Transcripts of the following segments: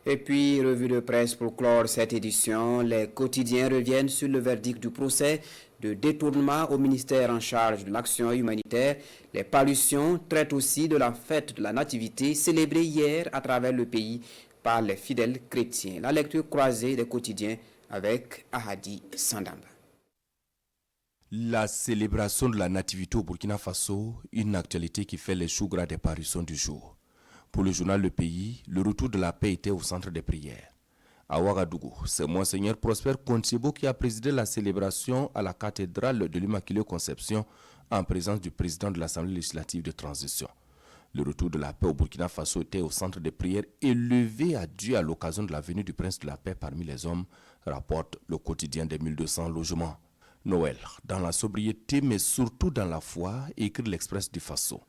Et puis, revue de presse pour clore cette édition. Les quotidiens reviennent sur le verdict du procès de détournement au ministère en charge de l'action humanitaire. Les parutions traitent aussi de la fête de la Nativité célébrée hier à travers le pays par les fidèles chrétiens. La lecture croisée des quotidiens avec Ahadi Sandamba. La célébration de la Nativité au Burkina Faso, une actualité qui fait les choux gras des parutions du jour. Pour le journal Le Pays, le retour de la paix était au centre des prières. À Ouagadougou, c'est Monseigneur Prosper Kontchibo qui a présidé la célébration à la cathédrale de l'Immaculée Conception en présence du président de l'Assemblée législative de transition. Le retour de la paix au Burkina Faso était au centre des prières élevées à Dieu à l'occasion de la venue du prince de la paix parmi les hommes, rapporte le quotidien des 1200 logements. Noël, dans la sobriété mais surtout dans la foi, écrit l'Express du Faso.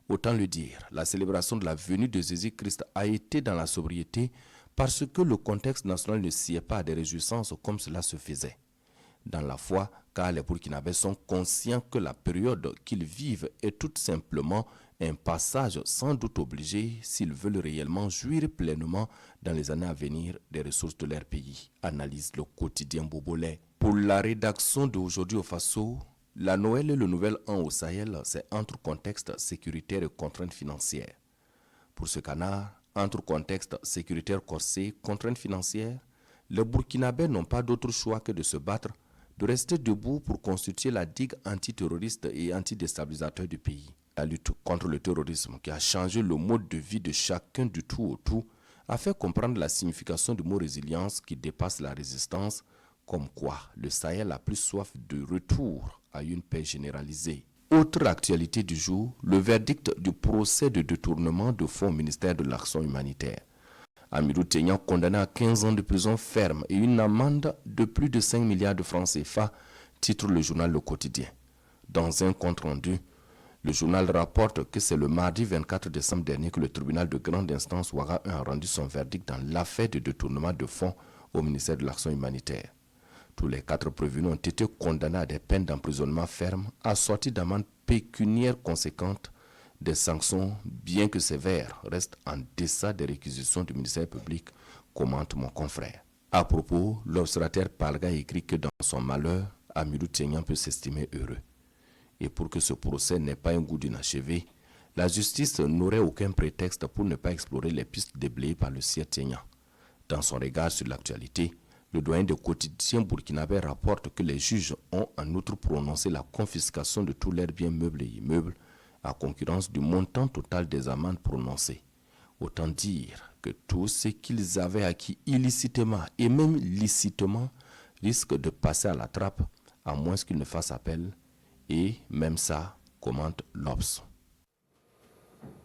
Autant le dire, la célébration de la venue de Jésus-Christ a été dans la sobriété parce que le contexte national ne sied pas à des réjouissances comme cela se faisait. Dans la foi, car les Burkinabés sont conscients que la période qu'ils vivent est tout simplement un passage sans doute obligé s'ils veulent réellement jouir pleinement dans les années à venir des ressources de leur pays, analyse le quotidien Bobolais. Pour la rédaction d'aujourd'hui au Faso, la Noël et le Nouvel An au Sahel, c'est entre contexte sécuritaire et contraintes financières. Pour ce canard, entre contexte sécuritaire corsé, contraintes financières, les Burkinabés n'ont pas d'autre choix que de se battre, de rester debout pour constituer la digue antiterroriste et antidéstabilisateur du pays. La lutte contre le terrorisme qui a changé le mode de vie de chacun du tout au tout a fait comprendre la signification du mot résilience qui dépasse la résistance, comme quoi le Sahel a plus soif de retour à une paix généralisée. Autre actualité du jour, le verdict du procès de détournement de fonds au ministère de l'Action humanitaire. Amirou Thénian condamné à 15 ans de prison ferme et une amende de plus de 5 milliards de francs CFA, titre le journal Le Quotidien. Dans un compte-rendu, le journal rapporte que c'est le mardi 24 décembre dernier que le tribunal de grande instance Ouaga 1 a rendu son verdict dans l'affaire de détournement de fonds au ministère de l'Action humanitaire. Tous les 4 prévenus ont été condamnés à des peines d'emprisonnement ferme, assorties d'amendes pécuniaires conséquentes. Des sanctions, bien que sévères, restent en deçà des réquisitions du ministère public, commente mon confrère. À propos, l'observateur Palga écrit que dans son malheur, Amirou Thénian peut s'estimer heureux. Et pour que ce procès n'ait pas un goût d'inachevé, la justice n'aurait aucun prétexte pour ne pas explorer les pistes déblayées par le sieur Thénian. Dans son regard sur l'actualité, le doyen des quotidiens burkinabés rapporte que les juges ont en outre prononcé la confiscation de tous leurs biens meubles et immeubles à concurrence du montant total des amendes prononcées. Autant dire que tout ce qu'ils avaient acquis illicitement et même licitement risque de passer à la trappe à moins qu'ils ne fassent appel. Et même ça, commente l'Obs.